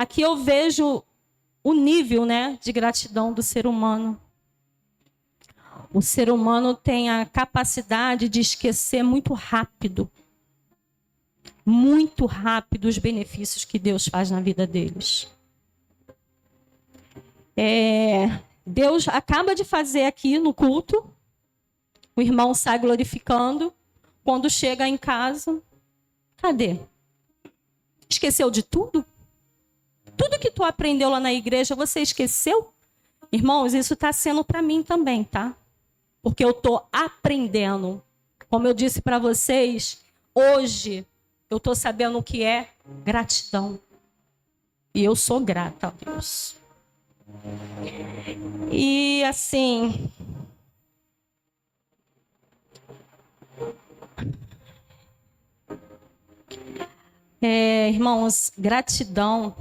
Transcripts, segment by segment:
aqui eu vejo o nível, né, de gratidão do ser humano. O ser humano tem a capacidade de esquecer muito rápido os benefícios que Deus faz na vida deles. Deus acaba de fazer aqui no culto, o irmão sai glorificando, quando chega em casa, cadê? Esqueceu de tudo? Tudo que tu aprendeu lá na igreja, você esqueceu? Irmãos, isso está sendo para mim também, tá? Porque eu estou aprendendo. Como eu disse para vocês, hoje eu estou sabendo o que é gratidão. E eu sou grata a Deus. E assim, irmãos, gratidão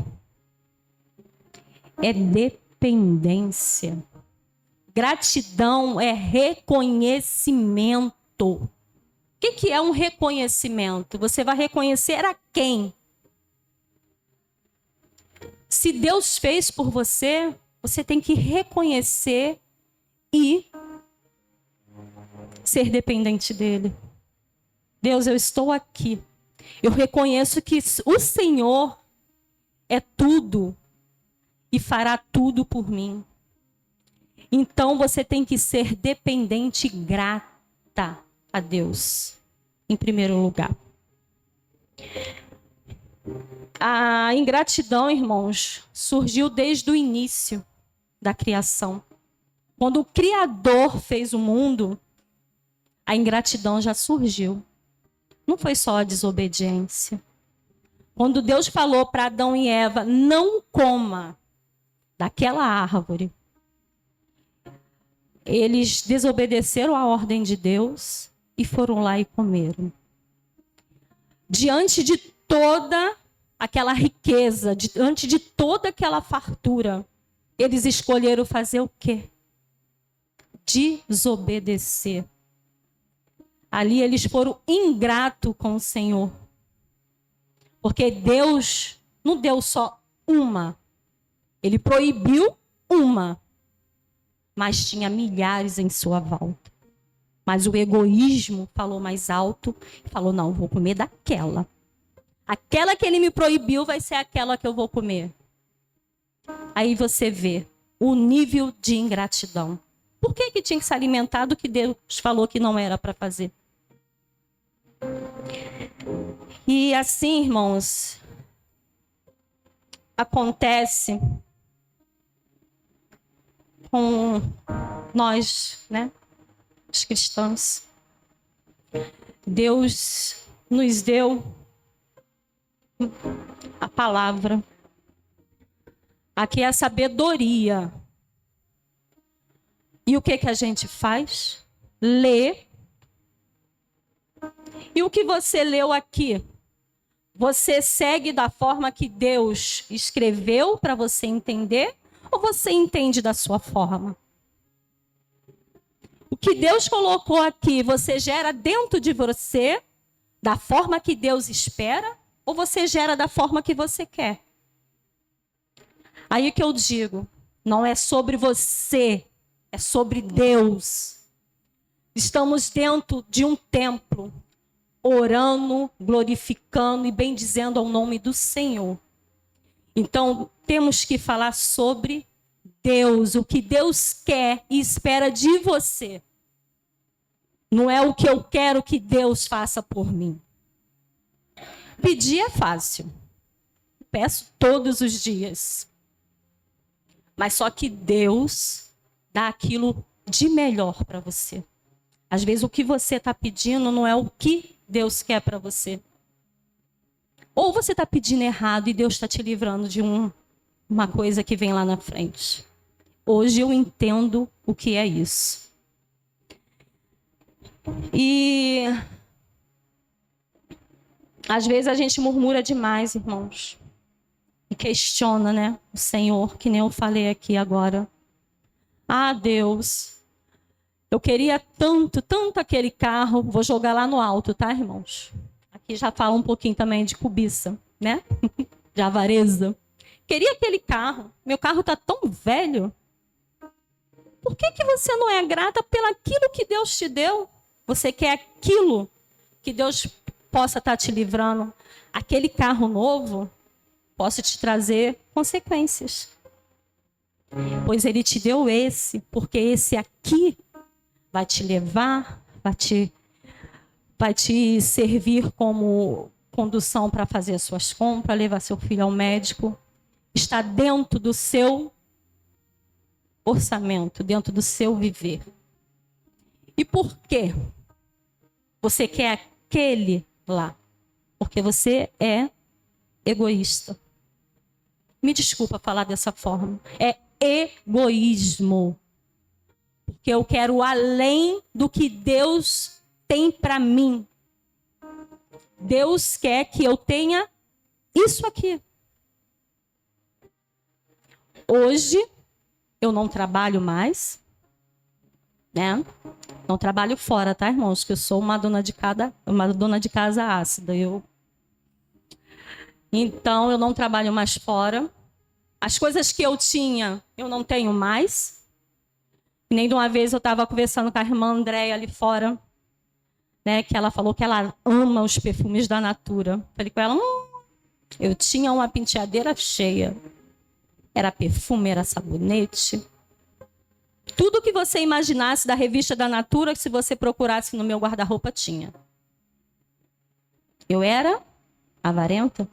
é dependência. Gratidão é reconhecimento. O que é um reconhecimento? Você vai reconhecer a quem? Se Deus fez por você, você tem que reconhecer e ser dependente dele. Deus, eu estou aqui. Eu reconheço que o Senhor é tudo e fará tudo por mim. Então você tem que ser dependente e grata a Deus, em primeiro lugar. A ingratidão, irmãos, surgiu desde o início da criação. Quando o Criador fez o mundo, a ingratidão já surgiu. Não foi só a desobediência. Quando Deus falou para Adão e Eva, não coma daquela árvore, eles desobedeceram a ordem de Deus e foram lá e comeram. Diante de toda aquela riqueza, diante de toda aquela fartura, eles escolheram fazer o quê? Desobedecer. Ali eles foram ingratos com o Senhor. Porque Deus não deu só uma. Ele proibiu uma. Mas tinha milhares em sua volta. Mas o egoísmo falou mais alto e falou, não, vou comer daquela. Aquela que ele me proibiu vai ser aquela que eu vou comer. Aí você vê o nível de ingratidão. Por que tinha que se alimentar do que Deus falou que não era para fazer? E assim, irmãos, acontece com nós, né, os cristãos. Deus nos deu a palavra. Aqui é a sabedoria. E o que a gente faz? Lê. E o que você leu aqui? Você segue da forma que Deus escreveu para você entender? Ou você entende da sua forma? O que Deus colocou aqui, você gera dentro de você da forma que Deus espera? Ou você gera da forma que você quer? Aí que eu digo, não é sobre você, é sobre Deus. Estamos dentro de um templo, orando, glorificando e bendizendo ao nome do Senhor. Então, temos que falar sobre Deus, o que Deus quer e espera de você. Não é o que eu quero que Deus faça por mim. Pedir é fácil. Peço todos os dias. Mas só que Deus dá aquilo de melhor para você. Às vezes o que você está pedindo não é o que Deus quer para você. Ou você está pedindo errado e Deus está te livrando de uma coisa que vem lá na frente. Hoje eu entendo o que é isso. E às vezes a gente murmura demais, irmãos. E questiona, né, o Senhor, que nem eu falei aqui agora. Ah, Deus, eu queria tanto aquele carro. Vou jogar lá no alto, tá, irmãos? Aqui já fala um pouquinho também de cobiça, né? De avareza. queria aquele carro. Meu carro está tão velho. Por que você não é grata pelaquilo que Deus te deu? Você quer aquilo que Deus possa estar te livrando. Aquele carro novo possa te trazer consequências. Pois Ele te deu esse, porque esse aqui vai te levar, vai te servir como condução para fazer as suas compras, levar seu filho ao médico. Está dentro do seu orçamento, dentro do seu viver. E por quê? Você quer aquele lá? Porque você é egoísta. Me desculpa falar dessa forma. É egoísmo. Porque eu quero além do que Deus tem para mim. Deus quer que eu tenha isso aqui. Hoje, eu não trabalho mais, né? Não trabalho fora, tá, irmãos? Que eu sou uma dona de casa ácida. Então, eu não trabalho mais fora. As coisas que eu tinha, eu não tenho mais. Nem de uma vez eu estava conversando com a irmã Andréia ali fora, né? Que ela falou que ela ama os perfumes da Natura. Falei com ela, eu tinha uma penteadeira cheia. Era perfume, era sabonete. Tudo que você imaginasse da revista da Natura, que se você procurasse no meu guarda-roupa, tinha. Eu era avarenta?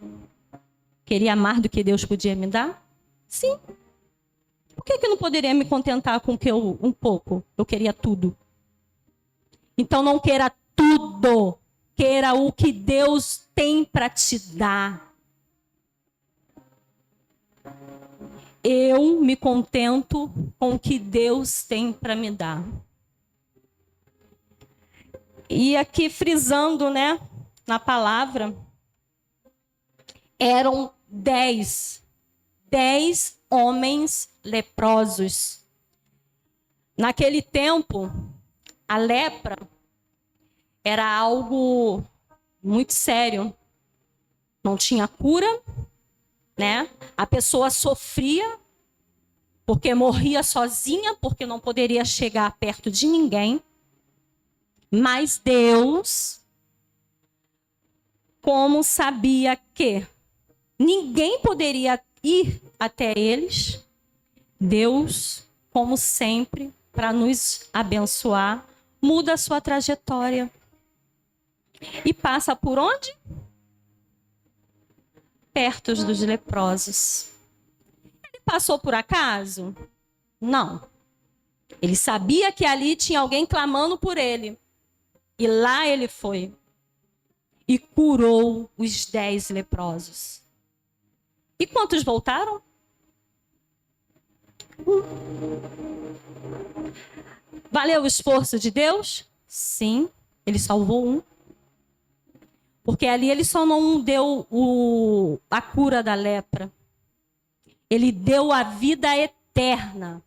Queria mais do que Deus podia me dar? Sim. Por que eu não poderia me contentar com um pouco? Eu queria tudo. Então não queira tudo. Queira o que Deus tem para te dar. Eu me contento com o que Deus tem para me dar. E aqui frisando, né, na palavra, eram 10 homens leprosos. Naquele tempo, a lepra era algo muito sério. Não tinha cura, né? A pessoa sofria porque morria sozinha, porque não poderia chegar perto de ninguém. Mas Deus, como sabia que ninguém poderia ir até eles, Deus, como sempre, para nos abençoar, muda a sua trajetória. E passa por onde? Perto dos leprosos. Ele passou por acaso? Não. Ele sabia que ali tinha alguém clamando por ele. E lá ele foi. E curou os 10 leprosos. E quantos voltaram? Valeu o esforço de Deus? Sim, ele salvou um. Porque ali ele só não deu a cura da lepra. Ele deu a vida eterna.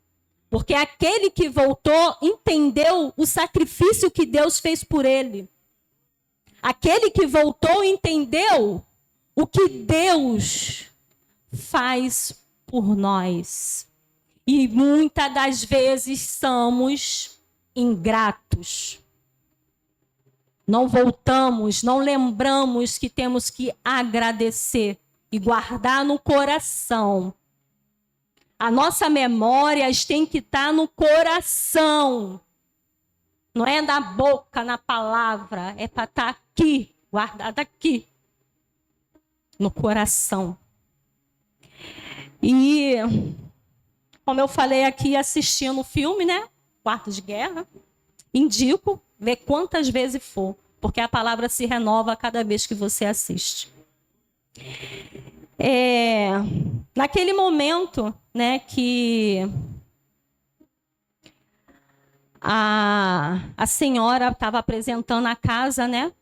Porque aquele que voltou entendeu o sacrifício que Deus fez por ele. Aquele que voltou entendeu o que Deus faz por nós. E muitas das vezes somos ingratos. Não voltamos, não lembramos que temos que agradecer e guardar no coração. A nossa memória tem que estar no coração. Não é na boca, na palavra. É para estar aqui, guardada aqui. No coração. E, como eu falei aqui, assistindo o filme, né? Quarto de Guerra. Indico, ver quantas vezes for. Porque a palavra se renova a cada vez que você assiste. Naquele momento, né, que a senhora estava apresentando a casa, né,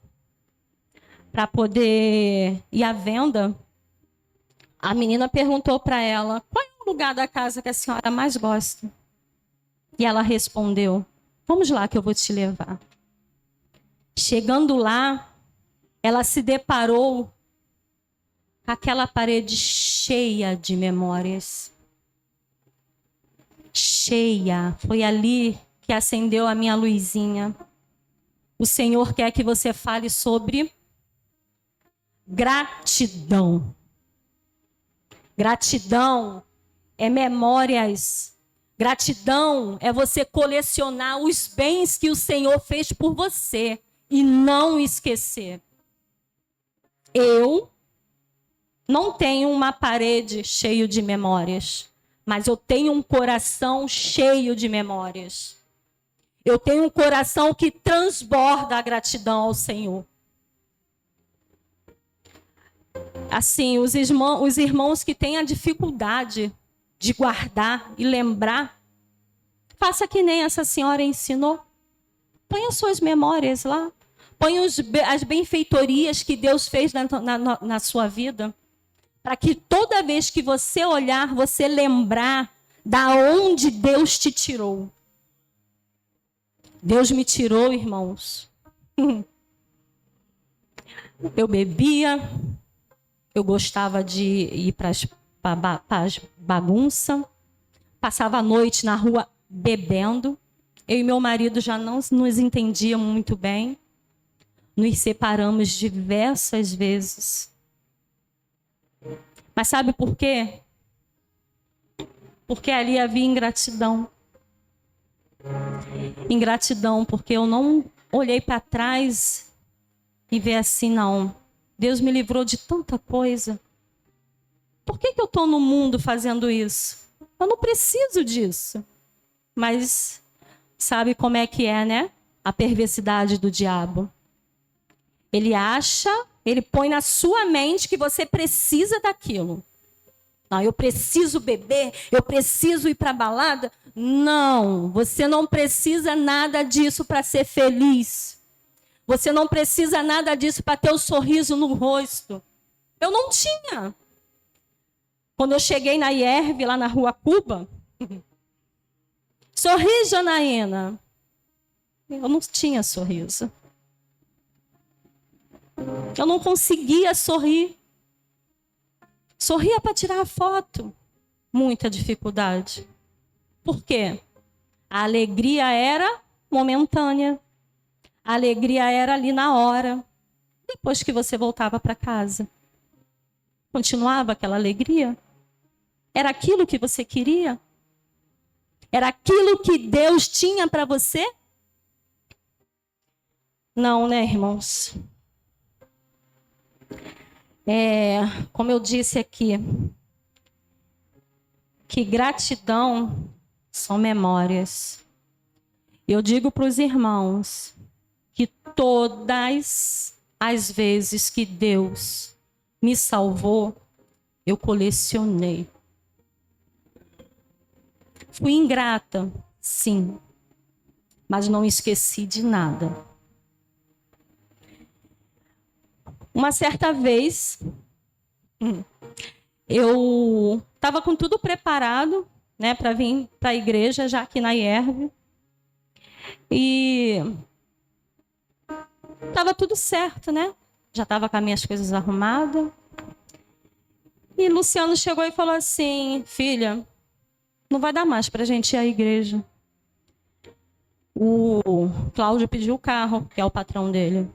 para poder ir à venda, a menina perguntou para ela, qual é o lugar da casa que a senhora mais gosta? E ela respondeu, vamos lá que eu vou te levar. Chegando lá, ela se deparou com aquela parede cheia de memórias. Cheia. Foi ali que acendeu a minha luzinha. O Senhor quer que você fale sobre gratidão. Gratidão é memórias. Gratidão é você colecionar os bens que o Senhor fez por você e não esquecer. Eu não tenho uma parede cheia de memórias, mas eu tenho um coração cheio de memórias. Eu tenho um coração que transborda a gratidão ao Senhor. Assim, os irmãos que têm a dificuldade de guardar e lembrar, faça que nem essa senhora ensinou. Põe as suas memórias lá. Põe as benfeitorias que Deus fez na sua vida. Para que toda vez que você olhar, você lembrar da onde Deus te tirou. Deus me tirou, irmãos. Eu bebia, eu gostava de ir para as bagunças, passava a noite na rua bebendo. Eu e meu marido já não nos entendíamos muito bem. Nos separamos diversas vezes. Mas sabe por quê? Porque ali havia ingratidão. Ingratidão, porque eu não olhei para trás e vi assim, não. Deus me livrou de tanta coisa. Por que eu estou no mundo fazendo isso? Eu não preciso disso. Mas sabe como é que é, né? A perversidade do diabo. Ele acha, ele põe na sua mente que você precisa daquilo. Não, eu preciso beber, eu preciso ir para a balada. Não, você não precisa nada disso para ser feliz. Você não precisa nada disso para ter o sorriso no rosto. Eu não tinha. Quando eu cheguei na IERV, lá na Rua Cuba, sorri, Janaína. Eu não tinha sorriso. Eu não conseguia sorrir. Sorria para tirar a foto. Muita dificuldade. Por quê? A alegria era momentânea. A alegria era ali na hora. Depois que você voltava para casa. Continuava aquela alegria? Era aquilo que você queria? Era aquilo que Deus tinha para você? Não, né, irmãos? Como eu disse aqui, que gratidão são memórias. Eu digo para os irmãos que todas as vezes que Deus me salvou, eu colecionei. Fui ingrata, sim, mas não esqueci de nada. Uma certa vez, eu estava com tudo preparado, né, para vir para a igreja, já aqui na IERV. E estava tudo certo, né? Já estava com as minhas coisas arrumadas. E Luciano chegou e falou assim: filha, não vai dar mais para a gente ir à igreja. O Cláudio pediu o carro, que é o patrão dele.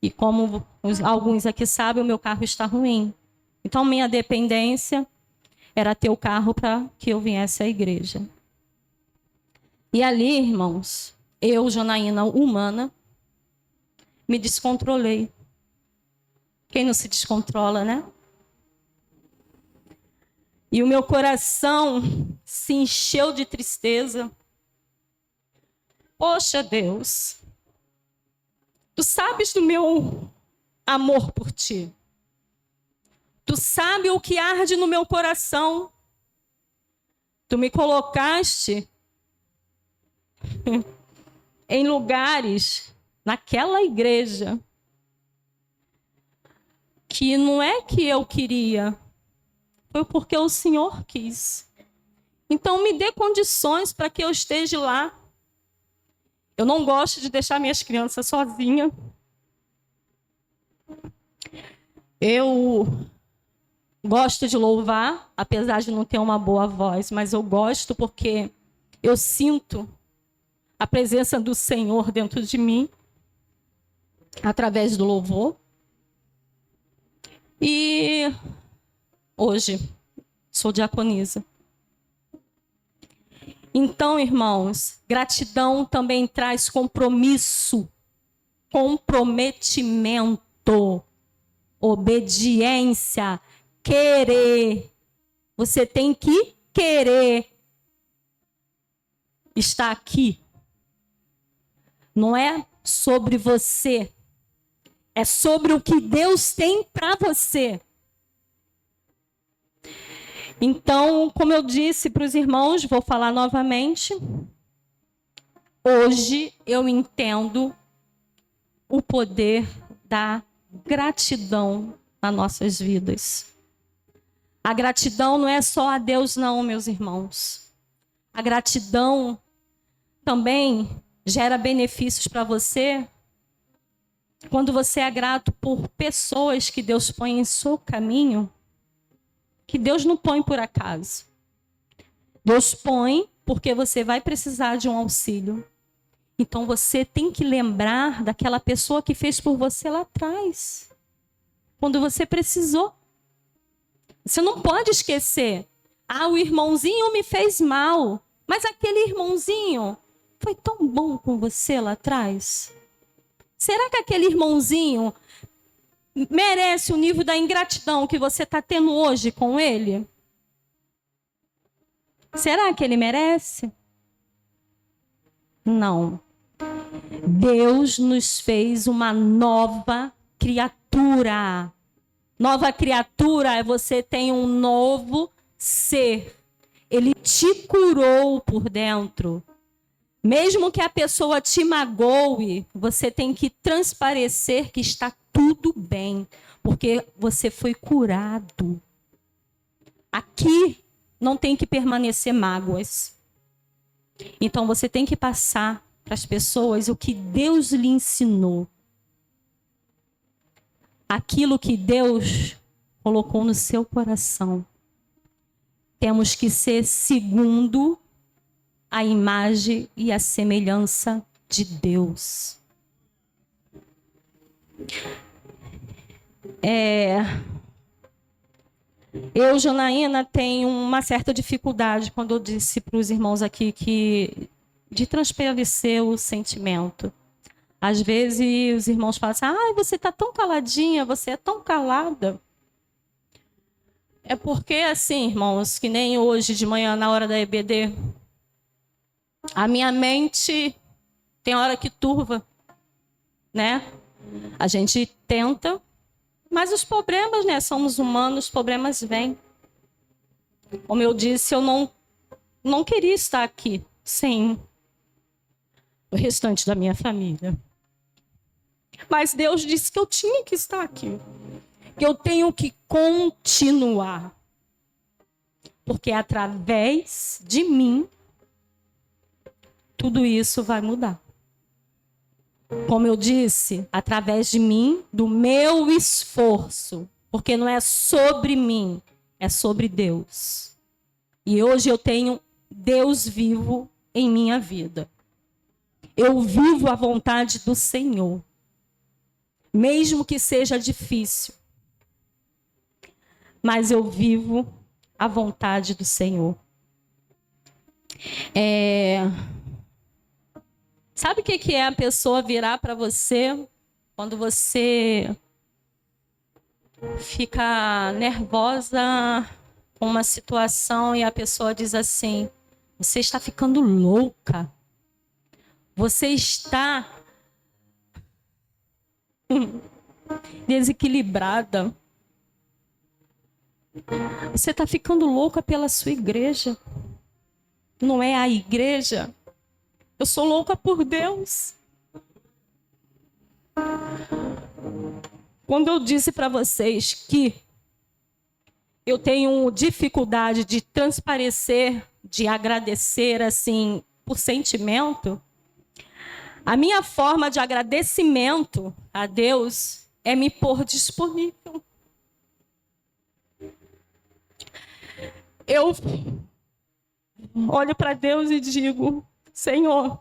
E como alguns aqui sabem, o meu carro está ruim. Então, minha dependência era ter o carro para que eu viesse à igreja. E ali, irmãos, eu, Janaína, humana, me descontrolei. Quem não se descontrola, né? E o meu coração se encheu de tristeza. Poxa, Deus, tu sabes do meu amor por ti. Tu sabes o que arde no meu coração. Tu me colocaste em lugares, naquela igreja, que não é que eu queria, foi porque o Senhor quis. Então me dê condições para que eu esteja lá. Eu não gosto de deixar minhas crianças sozinhas. Eu Gosto de louvar, apesar de não ter uma boa voz, mas eu gosto porque eu sinto a presença do Senhor dentro de mim, através do louvor. E hoje sou diaconisa. Então, irmãos, gratidão também traz compromisso, comprometimento, obediência, querer. Você tem que querer estar aqui. Não é sobre você, é sobre o que Deus tem para você. Então, como eu disse para os irmãos, vou falar novamente. Hoje eu entendo o poder da gratidão nas nossas vidas. A gratidão não é só a Deus, não, meus irmãos. A gratidão também gera benefícios para você quando você é grato por pessoas que Deus põe em seu caminho, que Deus não põe por acaso. Deus põe porque você vai precisar de um auxílio. Então você tem que lembrar daquela pessoa que fez por você lá atrás, quando você precisou. Você não pode esquecer. Ah, o irmãozinho me fez mal, mas aquele irmãozinho foi tão bom com você lá atrás. Será que aquele irmãozinho merece o nível da ingratidão que você está tendo hoje com ele? Será que ele merece? Não. Deus nos fez uma nova criatura. Nova criatura é você tem um novo ser. Ele te curou por dentro. Mesmo que a pessoa te magoe, você tem que transparecer que está tudo bem, porque você foi curado. Aqui não tem que permanecer mágoas. Então você tem que passar para as pessoas o que Deus lhe ensinou. Aquilo que Deus colocou no seu coração. Temos que ser segundo a imagem e a semelhança de Deus. Eu, Janaína, tenho uma certa dificuldade quando eu disse para os irmãos aqui que de transparecer o sentimento. Às vezes os irmãos falam assim, você está tão caladinha, você é tão calada. É porque assim, irmãos, que nem hoje de manhã na hora da EBD, a minha mente tem hora que turva, né? A gente tenta, mas os problemas, né? Somos humanos, os problemas vêm. Como eu disse, eu não queria estar aqui sem o restante da minha família. Mas Deus disse que eu tinha que estar aqui. Que eu tenho que continuar. Porque através de mim, tudo isso vai mudar. Como eu disse, através de mim, do meu esforço. Porque não é sobre mim, é sobre Deus. E hoje eu tenho Deus vivo em minha vida. Eu vivo a vontade do Senhor. Mesmo que seja difícil. Mas eu vivo a vontade do Senhor. Sabe o que é a pessoa virar para você quando você fica nervosa com uma situação e a pessoa diz assim, você está ficando louca. Você está desequilibrada. Você está ficando louca pela sua igreja. Não é a igreja. Eu sou louca por Deus. Quando eu disse para vocês que eu tenho dificuldade de transparecer, de agradecer assim, por sentimento, a minha forma de agradecimento a Deus é me pôr disponível. eu olho para Deus e digo: Senhor,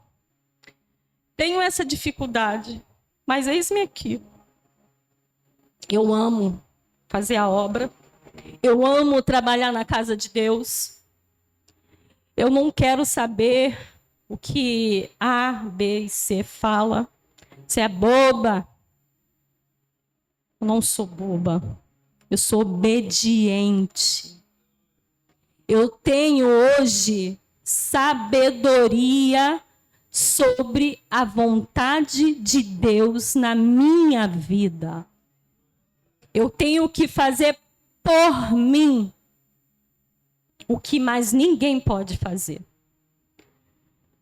tenho essa dificuldade, mas eis-me aqui. Eu amo fazer a obra, eu amo trabalhar na casa de Deus. Eu não quero saber o que A, B e C fala. Você é boba. Eu não sou boba. Eu sou obediente. Eu tenho hoje sabedoria sobre a vontade de Deus na minha vida. Eu tenho que fazer por mim o que mais ninguém pode fazer.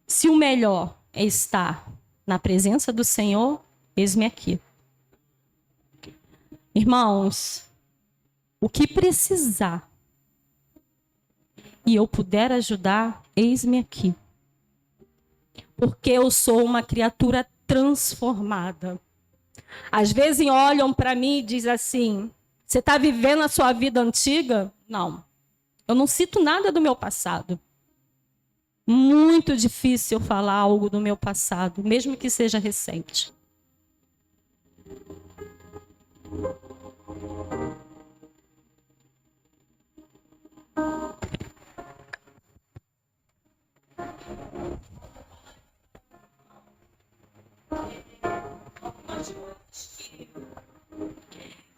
Se o melhor é estar na presença do Senhor, eis-me aqui. Irmãos, o que precisar e eu puder ajudar, eis-me aqui. Porque eu sou uma criatura transformada. Às vezes olham para mim e dizem assim: você está vivendo a sua vida antiga? Não. Eu não cito nada do meu passado. Muito difícil eu falar algo do meu passado, mesmo que seja recente.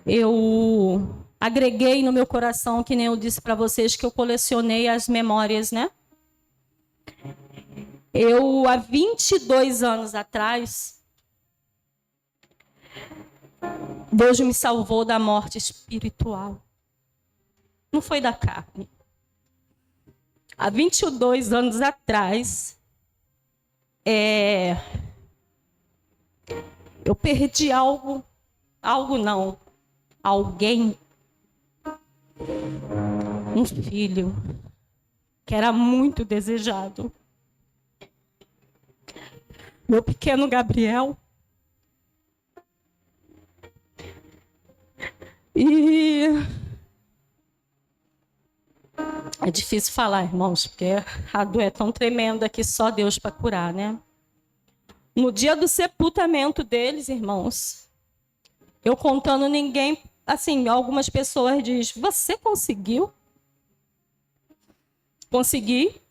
Eu agreguei no meu coração, que nem eu disse para vocês, que eu colecionei as memórias, né? Eu, há 22 anos atrás, Deus me salvou da morte espiritual. Não foi da carne. Há 22 anos atrás, eu perdi alguém, um filho, que era muito desejado. Meu pequeno Gabriel. E é difícil falar, irmãos, porque a dor é tão tremenda que só Deus para curar, né? No dia do sepultamento deles, irmãos, eu contando, ninguém, assim, algumas pessoas dizem: você conseguiu? Consegui.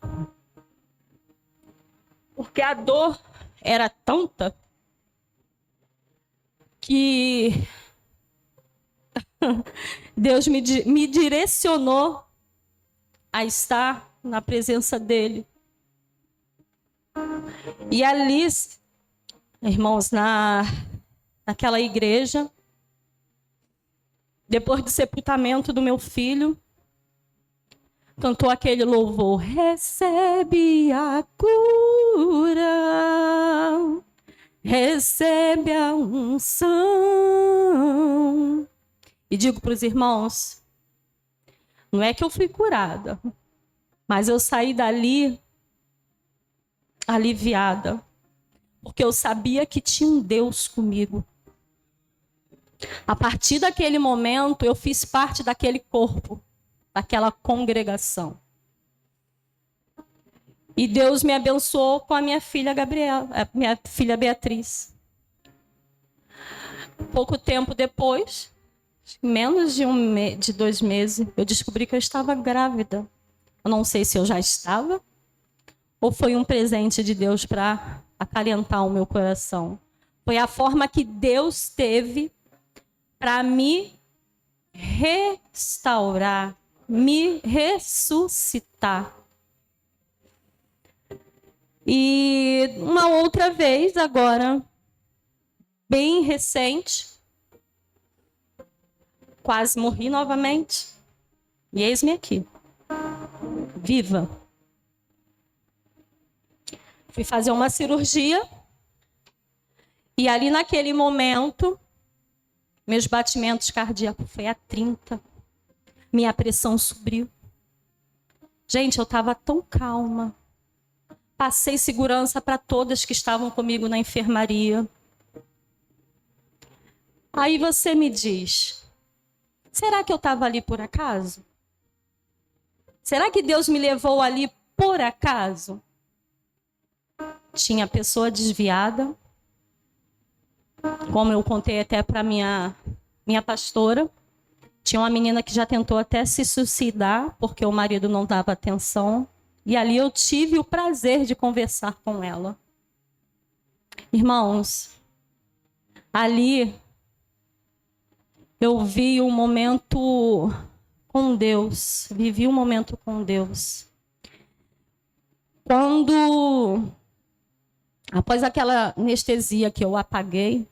Porque a dor era tanta que Deus me direcionou a estar na presença dele. E ali, irmãos, naquela igreja, depois do sepultamento do meu filho, cantou aquele louvor: recebe a cura, recebe a unção. E digo para os irmãos, não é que eu fui curada, mas eu saí dali aliviada, porque eu sabia que tinha um Deus comigo. A partir daquele momento, eu fiz parte daquele corpo, daquela congregação. E Deus me abençoou com a minha filha Gabriela, a minha filha Beatriz. Pouco tempo depois, menos de 2 meses, eu descobri que eu estava grávida. Eu não sei se eu já estava ou foi um presente de Deus para acalentar o meu coração. Foi a forma que Deus teve para me restaurar, me ressuscitar. E uma outra vez, agora, bem recente, quase morri novamente. E eis-me aqui, viva. Fui fazer uma cirurgia e ali naquele momento, meus batimentos cardíacos foi a 30. Minha pressão subiu. Gente, eu estava tão calma. Passei segurança para todas que estavam comigo na enfermaria. Aí você me diz, será que eu estava ali por acaso? Será que Deus me levou ali por acaso? Tinha pessoa desviada, como eu contei até para minha pastora. Tinha uma menina que já tentou até se suicidar porque o marido não dava atenção. E ali eu tive o prazer de conversar com ela. Irmãos, ali eu vi um momento com Deus, vivi um momento com Deus. Quando, após aquela anestesia que eu apaguei,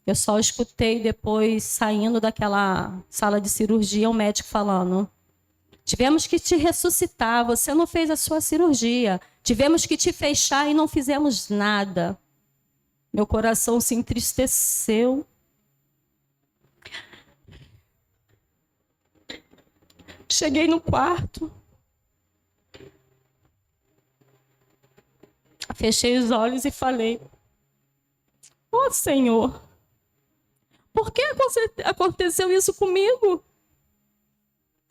eu só escutei depois, saindo daquela sala de cirurgia, o médico falando: tivemos que te ressuscitar, você não fez a sua cirurgia. Tivemos que te fechar e não fizemos nada. Meu coração se entristeceu. Cheguei no quarto. Fechei os olhos e falei: ó Senhor, por que aconteceu isso comigo?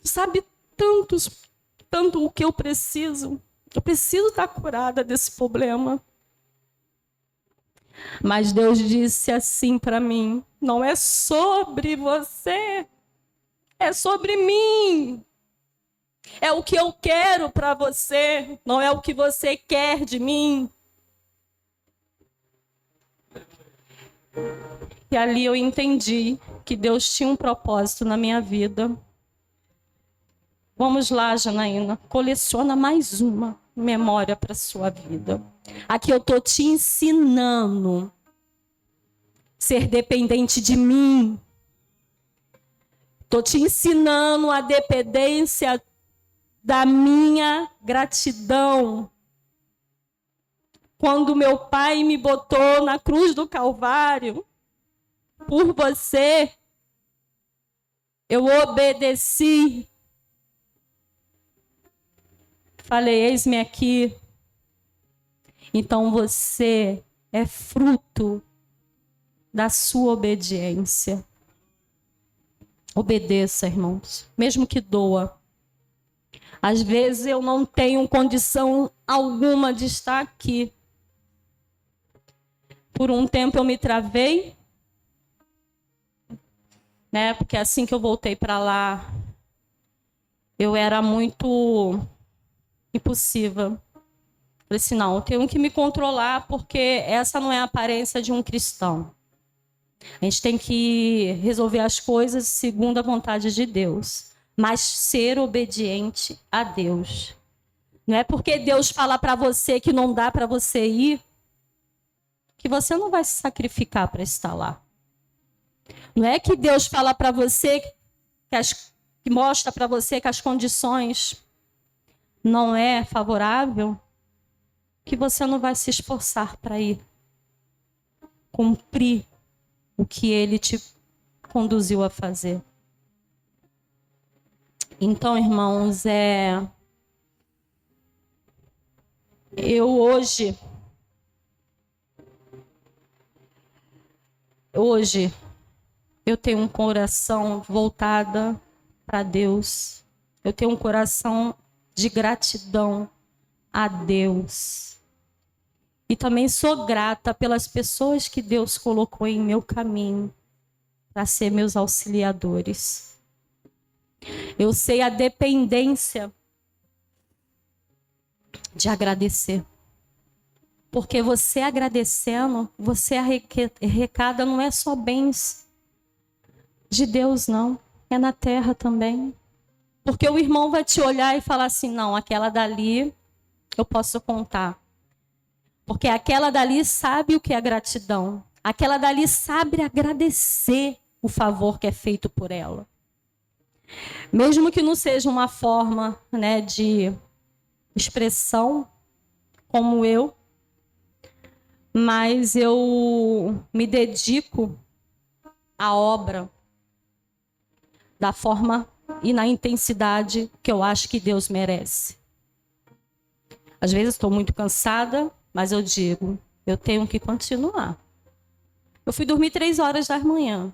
Sabe tanto o que eu preciso. Eu preciso estar curada desse problema. Mas Deus disse assim para mim: não é sobre você, é sobre mim. É o que eu quero para você, não é o que você quer de mim. E ali eu entendi que Deus tinha um propósito na minha vida. Vamos lá, Janaína, coleciona mais uma memória para a sua vida. Aqui eu estou te ensinando a ser dependente de mim. Estou te ensinando a dependência da minha gratidão. Quando meu pai me botou na cruz do Calvário, por você, eu obedeci. Falei: eis-me aqui. Então você é fruto da sua obediência. Obedeça, irmãos, mesmo que doa. Às vezes eu não tenho condição alguma de estar aqui. Por um tempo eu me travei, né? Porque assim que eu voltei para lá, eu era muito impulsiva. Falei assim: não, eu tenho que me controlar, porque essa não é a aparência de um cristão. A gente tem que resolver as coisas segundo a vontade de Deus, mas ser obediente a Deus. Não é porque Deus fala para você que não dá para você ir, que você não vai se sacrificar para estar lá. Não é que Deus fala para você, que mostra para você que as condições não é favorável, que você não vai se esforçar para ir cumprir o que Ele te conduziu a fazer. Então, irmãos, eu hoje eu tenho um coração voltado para Deus. Eu tenho um coração de gratidão a Deus. E também sou grata pelas pessoas que Deus colocou em meu caminho para ser meus auxiliadores. Eu sei a dependência de agradecer. Porque você agradecendo, você arrecada não é só bens de Deus, não. É na terra também. Porque o irmão vai te olhar e falar assim: não, aquela dali eu posso contar. Porque aquela dali sabe o que é gratidão. Aquela dali sabe agradecer o favor que é feito por ela. Mesmo que não seja uma forma, né, de expressão como eu, mas eu me dedico à obra da forma e na intensidade que eu acho que Deus merece. Às vezes estou muito cansada, mas eu digo: eu tenho que continuar. Eu fui dormir 3h da manhã,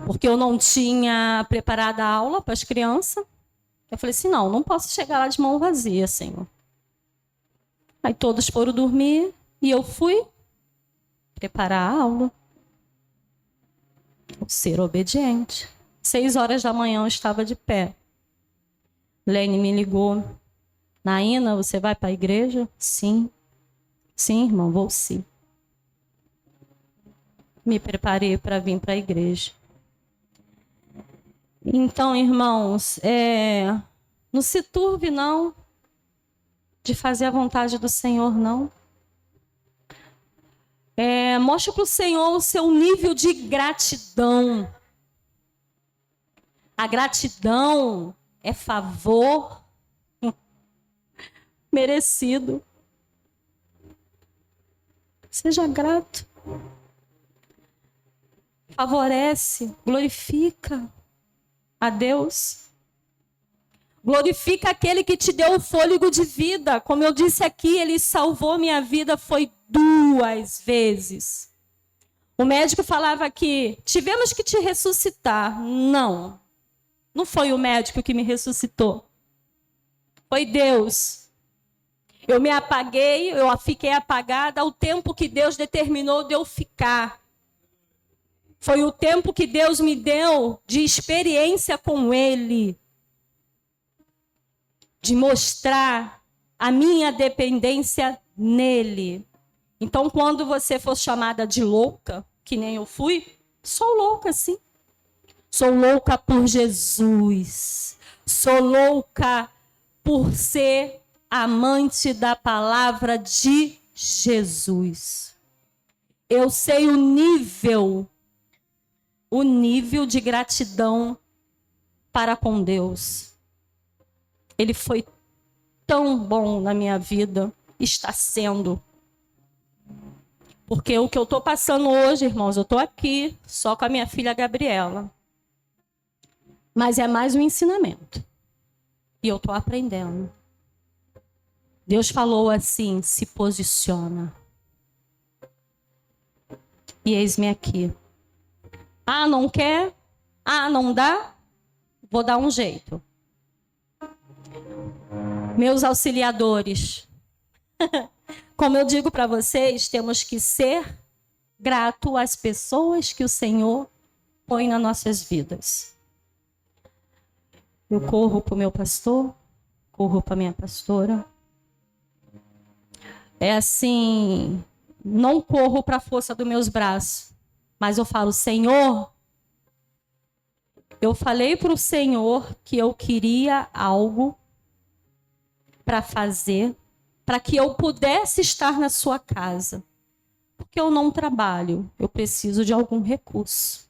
porque eu não tinha preparado a aula para as crianças. Eu falei assim, não posso chegar lá de mão vazia, Senhor. Aí todos foram dormir e eu fui preparar a aula. Ser obediente. 6 horas da manhã eu estava de pé. Lene me ligou. Naina, você vai para a igreja? Sim. Sim, irmão, vou sim. Me preparei para vir para a igreja. Então, irmãos, não se turve, não, de fazer a vontade do Senhor, não. Mostre para o Senhor o seu nível de gratidão. A gratidão é favor merecido. Seja grato. Favorece, glorifica a Deus. Glorifica aquele que te deu o fôlego de vida. Como eu disse aqui, ele salvou minha vida, foi 2 vezes. O médico falava que tivemos que te ressuscitar. Não foi o médico que me ressuscitou. Foi Deus. Eu me apaguei, eu fiquei apagada ao tempo que Deus determinou de eu ficar. Foi o tempo que Deus me deu de experiência com Ele. De mostrar a minha dependência nele. Então, quando você for chamada de louca, que nem eu fui, sou louca, sim. Sou louca por Jesus. Sou louca por ser amante da palavra de Jesus. Eu sei o nível de gratidão para com Deus. Ele foi tão bom na minha vida, está sendo. Porque o que eu estou passando hoje, irmãos, eu estou aqui só com a minha filha Gabriela. Mas é mais um ensinamento. E eu estou aprendendo. Deus falou assim, se posiciona. E eis-me aqui. Ah, não quer? Ah, não dá? Vou dar um jeito. Meus auxiliadores, como eu digo para vocês, temos que ser grato às pessoas que o Senhor põe nas nossas vidas. Eu corro para o meu pastor, corro para a minha pastora. É assim, não corro para a força dos meus braços, mas eu falo, Senhor, eu falei para o Senhor que eu queria algo para fazer, para que eu pudesse estar na sua casa. Porque eu não trabalho, eu preciso de algum recurso.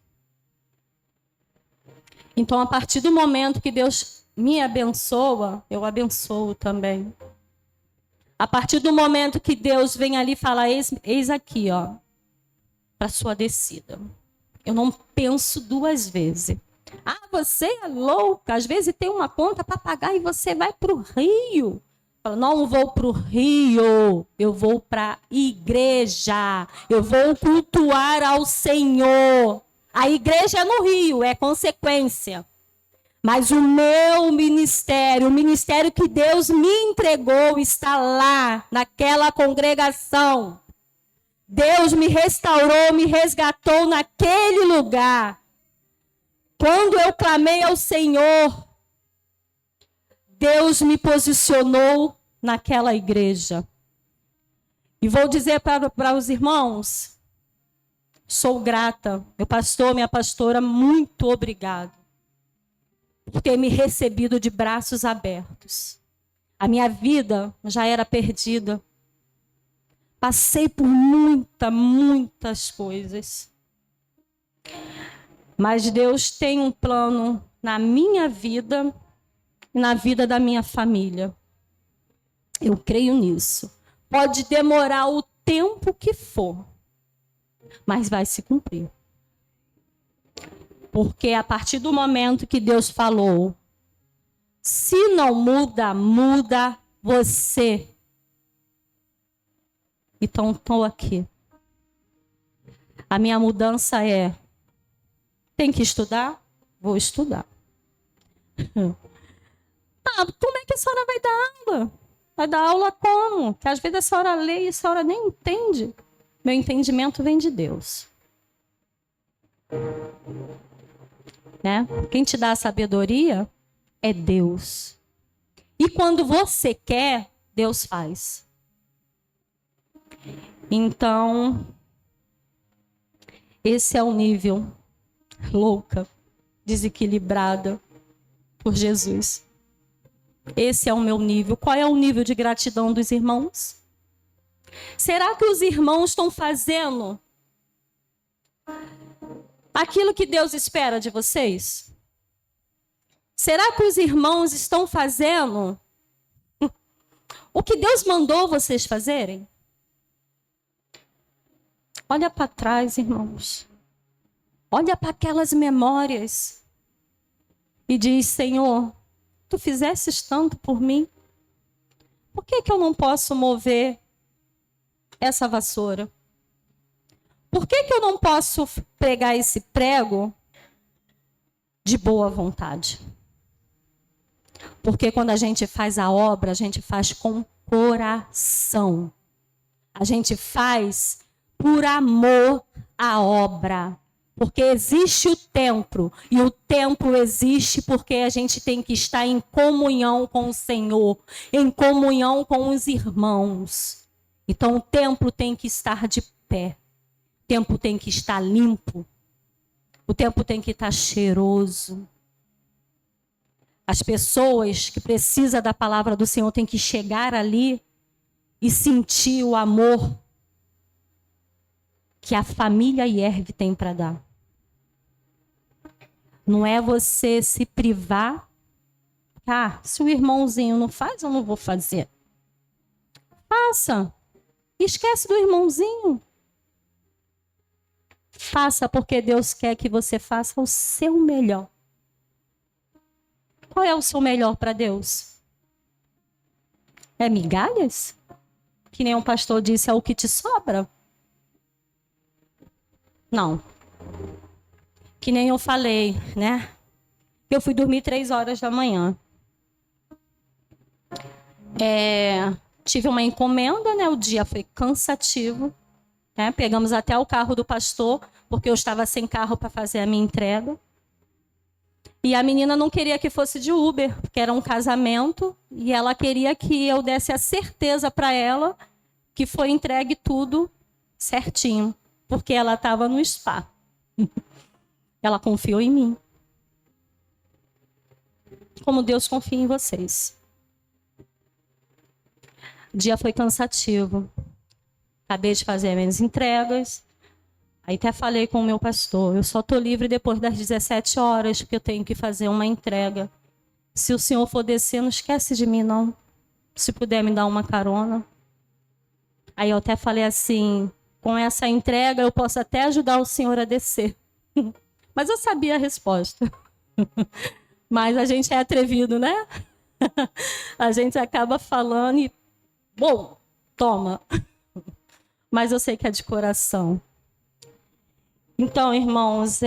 Então, a partir do momento que Deus me abençoa, eu abençoo também. A partir do momento que Deus vem ali e fala, eis aqui, ó, para sua descida. Eu não penso 2 vezes. Ah, você é louca, às vezes tem uma conta para pagar e você vai para o Rio. Eu não vou para o Rio, eu vou para a igreja, eu vou cultuar ao Senhor. A igreja é no Rio, é consequência. Mas o meu ministério, o ministério que Deus me entregou, está lá, naquela congregação. Deus me restaurou, me resgatou naquele lugar. Quando eu clamei ao Senhor, Deus me posicionou naquela igreja. E vou dizer para os irmãos, sou grata, meu pastor, minha pastora, muito obrigado por ter me recebido de braços abertos. A minha vida já era perdida. Passei por muitas coisas. Mas Deus tem um plano na minha vida e na vida da minha família. Eu creio nisso. Pode demorar o tempo que for, mas vai se cumprir. Porque a partir do momento que Deus falou, se não muda, muda você. Então, estou aqui. A minha mudança tem que estudar? Vou estudar. Ah, como é que a senhora vai dar aula? Vai dar aula como? Porque às vezes a senhora lê e a senhora nem entende. Meu entendimento vem de Deus. Né? Quem te dá a sabedoria é Deus. E quando você quer, Deus faz. Então, esse é o nível louca, desequilibrada por Jesus. Esse é o meu nível. Qual é o nível de gratidão dos irmãos? Será que os irmãos estão fazendo aquilo que Deus espera de vocês? Será que os irmãos estão fazendo o que Deus mandou vocês fazerem? Olha para trás, irmãos. Olha para aquelas memórias e diz: Senhor, tu fizestes tanto por mim. Por que eu não posso mover essa vassoura? Por que eu não posso pregar esse prego de boa vontade? Porque quando a gente faz a obra, a gente faz com coração. A gente faz por amor à obra. Porque existe o templo, e o templo existe porque a gente tem que estar em comunhão com o Senhor, em comunhão com os irmãos. Então o templo tem que estar de pé, o templo tem que estar limpo, o templo tem que estar cheiroso. As pessoas que precisam da palavra do Senhor têm que chegar ali e sentir o amor que a família IERV tem para dar. Não é você se privar. Ah, se o irmãozinho não faz, eu não vou fazer. Faça. Esquece do irmãozinho. Faça porque Deus quer que você faça o seu melhor. Qual é o seu melhor para Deus? É migalhas? Que nem um pastor disse, é o que te sobra? Não. Que nem eu falei, né? Eu fui dormir 3 horas da manhã. Tive uma encomenda, né? O dia foi cansativo. Né? Pegamos até o carro do pastor, porque eu estava sem carro para fazer a minha entrega. E a menina não queria que fosse de Uber, porque era um casamento. E ela queria que eu desse a certeza para ela que foi entregue tudo certinho. Porque ela estava no spa. Ela confiou em mim. Como Deus confia em vocês. O dia foi cansativo. Acabei de fazer minhas entregas. Aí até falei com o meu pastor. Eu só estou livre depois das 17 horas, porque eu tenho que fazer uma entrega. Se o senhor for descer, não esquece de mim, não. Se puder me dar uma carona. Aí eu até falei assim, com essa entrega eu posso até ajudar o senhor a descer. Mas eu sabia a resposta. Mas a gente é atrevido, né? A gente acaba falando e... Bom, toma. Mas eu sei que é de coração. Então, irmãos,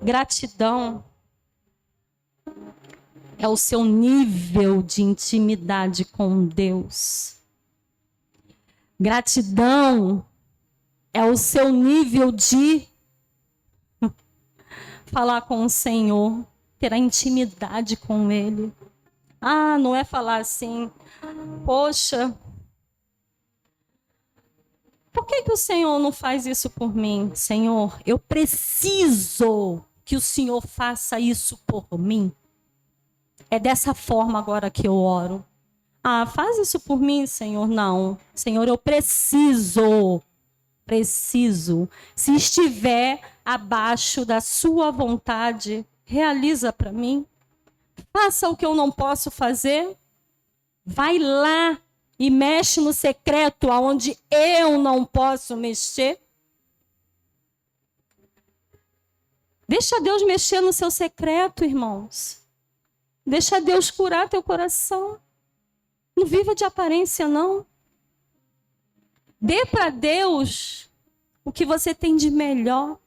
gratidão é o seu nível de intimidade com Deus. Gratidão é o seu nível de falar com o Senhor, ter a intimidade com Ele. Ah, não é falar assim, poxa, por que o Senhor não faz isso por mim? Senhor, eu preciso que o Senhor faça isso por mim. É dessa forma agora que eu oro. Ah, faz isso por mim, Senhor. Não. Senhor, eu preciso. Se estiver abaixo da sua vontade, realiza para mim. Faça o que eu não posso fazer. Vai lá e mexe no secreto aonde eu não posso mexer. Deixa Deus mexer no seu secreto, irmãos. Deixa Deus curar teu coração. Não viva de aparência, não. Dê para Deus o que você tem de melhor.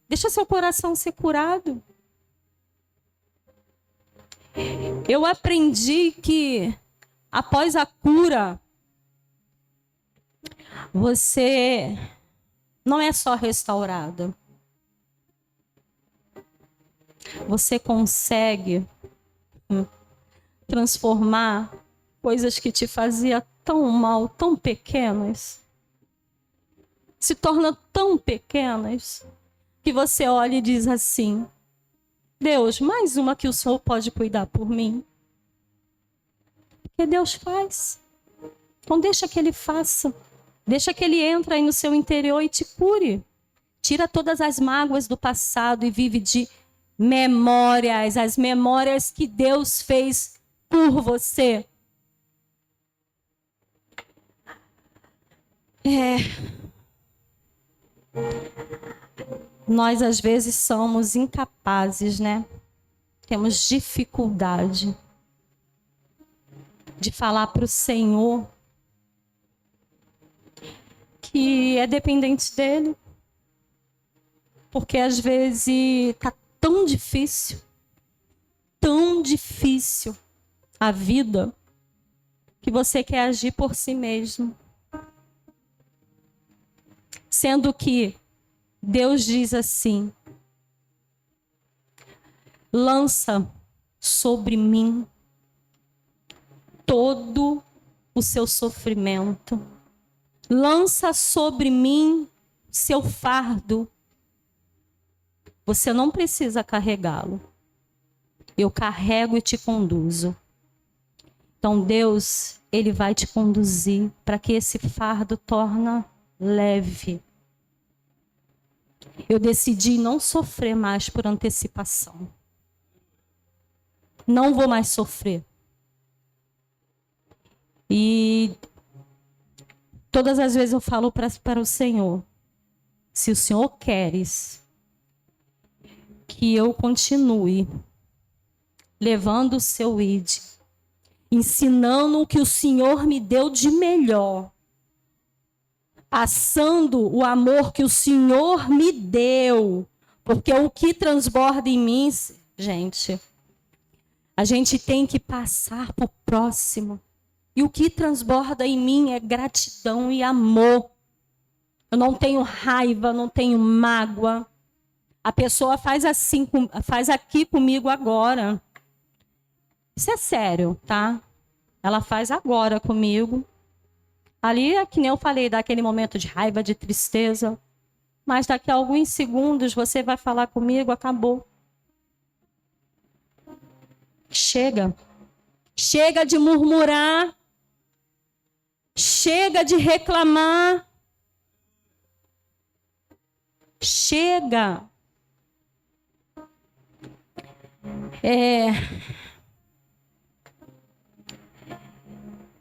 Deixa seu coração ser curado. Eu aprendi que após a cura, você não é só restaurada. Você consegue transformar coisas que te faziam tão mal, tão pequenas, se tornam tão pequenas, que você olha e diz assim: Deus, mais uma que o Senhor pode cuidar por mim. Porque Deus faz. Então deixa que Ele faça. Deixa que Ele entre aí no seu interior e te cure. Tira todas as mágoas do passado e vive de memórias, as memórias que Deus fez por você. Nós às vezes somos incapazes, né? Temos dificuldade de falar para o Senhor que é dependente dele. Porque às vezes está tão difícil a vida, que você quer agir por si mesmo. Sendo que Deus diz assim: lança sobre mim todo o seu sofrimento. Lança sobre mim seu fardo. Você não precisa carregá-lo. Eu carrego e te conduzo. Então Deus, Ele vai te conduzir para que esse fardo torne leve. Eu decidi não sofrer mais por antecipação. Não vou mais sofrer. E todas as vezes eu falo para o Senhor: se o Senhor queres que eu continue levando o seu ID, ensinando o que o Senhor me deu de melhor, passando o amor que o Senhor me deu, porque o que transborda em mim, gente, a gente tem que passar para o próximo. E o que transborda em mim é gratidão e amor. Eu não tenho raiva, não tenho mágoa. A pessoa faz assim, faz aqui comigo agora. Isso é sério, tá? Ela faz agora comigo. Ali é que nem eu falei, daquele momento de raiva, de tristeza. Mas daqui a alguns segundos você vai falar comigo, acabou. Chega. Chega de murmurar. Chega de reclamar. Chega.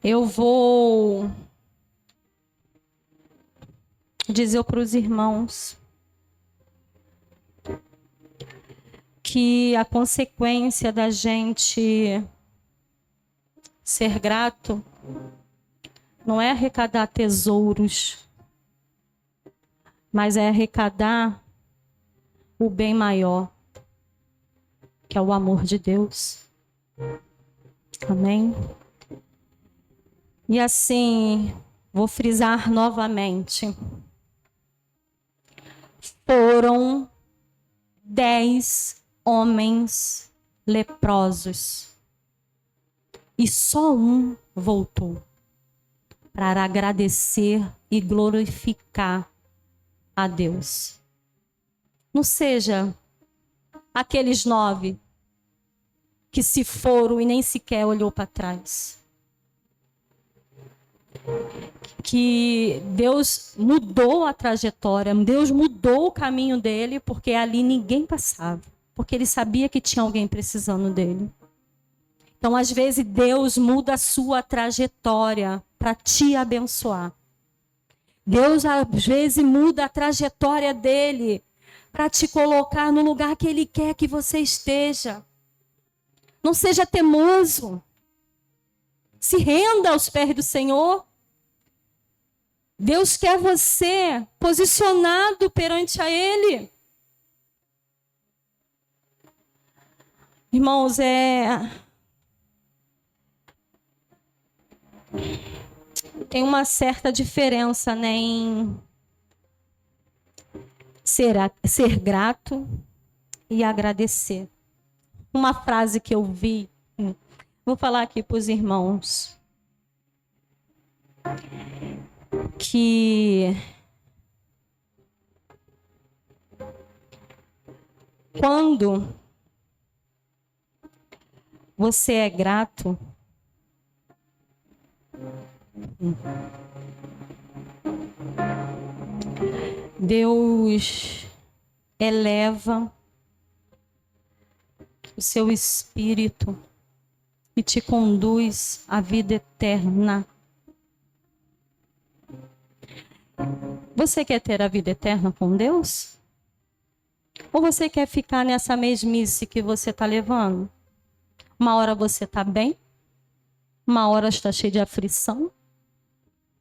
Eu vou dizer para os irmãos que a consequência da gente ser grato não é arrecadar tesouros, mas é arrecadar o bem maior, que é o amor de Deus. Amém? E assim, vou frisar novamente. Foram 10 homens leprosos. E só um voltou para agradecer e glorificar a Deus. Não seja aqueles 9 que se foram e nem sequer olhou para trás. Que Deus mudou a trajetória, Deus mudou o caminho dele, porque ali ninguém passava, porque ele sabia que tinha alguém precisando dele. Então, às vezes, Deus muda a sua trajetória para te abençoar. Deus, às vezes, muda a trajetória dele para te colocar no lugar que ele quer que você esteja. Não seja teimoso. Se renda aos pés do Senhor. Deus quer você posicionado perante a Ele. Irmãos, tem uma certa diferença, né, em ser grato e agradecer. Uma frase que eu vi, vou falar aqui para os irmãos, que quando você é grato, Deus eleva o seu espírito e te conduz à vida eterna. Você quer ter a vida eterna com Deus? Ou você quer ficar nessa mesmice que você está levando? Uma hora você está bem, uma hora está cheio de aflição.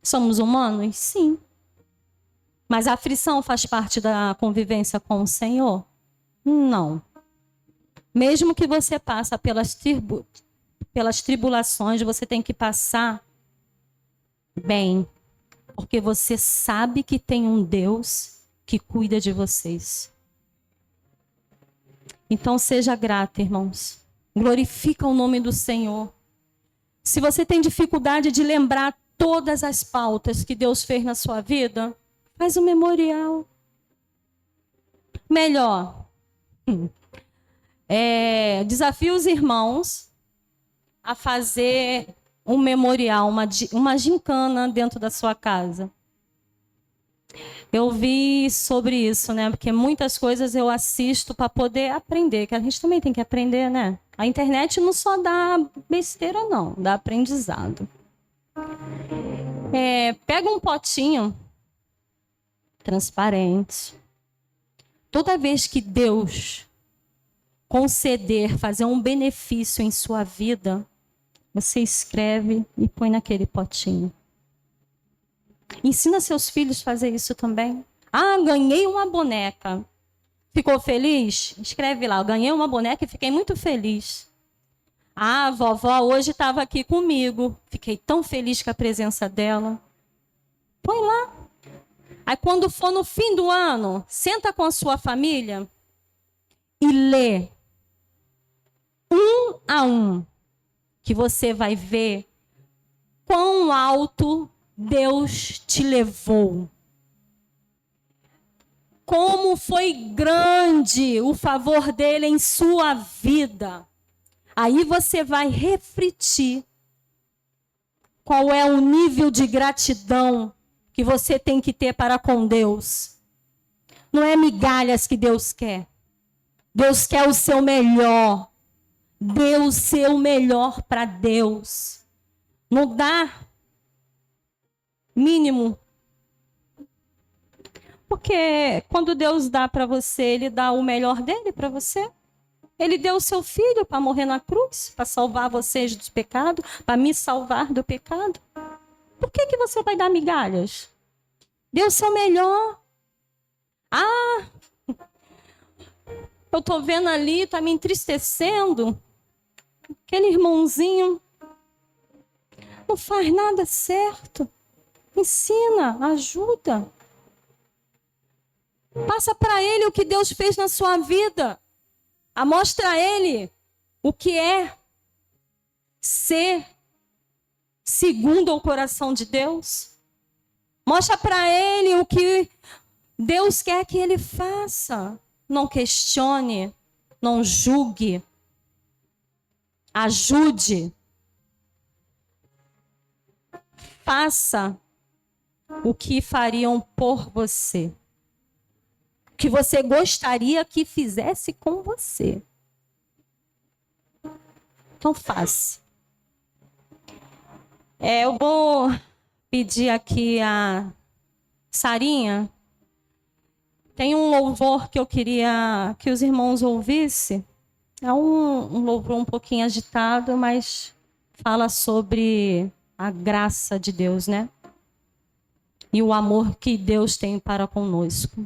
Somos humanos? Sim. Mas a aflição faz parte da convivência com o Senhor? Não. Mesmo que você passe pelas tribulações, você tem que passar bem. Porque você sabe que tem um Deus que cuida de vocês. Então seja grato, irmãos. Glorifica o nome do Senhor. Se você tem dificuldade de lembrar todas as pautas que Deus fez na sua vida, faz um memorial. Melhor, desafie os irmãos a fazer um memorial, uma gincana dentro da sua casa. Eu vi sobre isso, né? Porque muitas coisas eu assisto para poder aprender, que a gente também tem que aprender, né? A internet não só dá besteira, não, dá aprendizado. Pega um potinho transparente. Toda vez que Deus conceder, fazer um benefício em sua vida, você escreve e põe naquele potinho. Ensina seus filhos a fazer isso também. Ah, ganhei uma boneca. Ficou feliz? Escreve lá, eu ganhei uma boneca e fiquei muito feliz. Ah, a vovó hoje estava aqui comigo. Fiquei tão feliz com a presença dela. Põe lá. Aí quando for no fim do ano, senta com a sua família e lê um a um, que você vai ver quão alto Deus te levou. Como foi grande o favor dele em sua vida. Aí você vai refletir qual é o nível de gratidão que você tem que ter para com Deus. Não é migalhas que Deus quer. Deus quer o seu melhor. Dê o seu melhor para Deus. Não dá mínimo. Porque quando Deus dá para você, Ele dá o melhor dele para você. Ele deu o seu filho para morrer na cruz, para salvar vocês do pecado, para me salvar do pecado. Por que você vai dar migalhas? Dê o seu melhor. Ah, eu estou vendo ali, está me entristecendo. Aquele irmãozinho não faz nada certo. Ensina, ajuda. Passa para ele o que Deus fez na sua vida. Mostra a ele o que é ser segundo o coração de Deus. Mostra para ele o que Deus quer que ele faça. Não questione, não julgue. Ajude. Faça o que fariam por você. O que você gostaria que fizesse com você. Então faça. Eu vou pedir aqui a Sarinha. Tem um louvor que eu queria que os irmãos ouvissem. É um louvor um pouquinho agitado, mas fala sobre a graça de Deus, né? E o amor que Deus tem para conosco.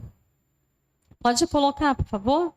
Pode colocar, por favor?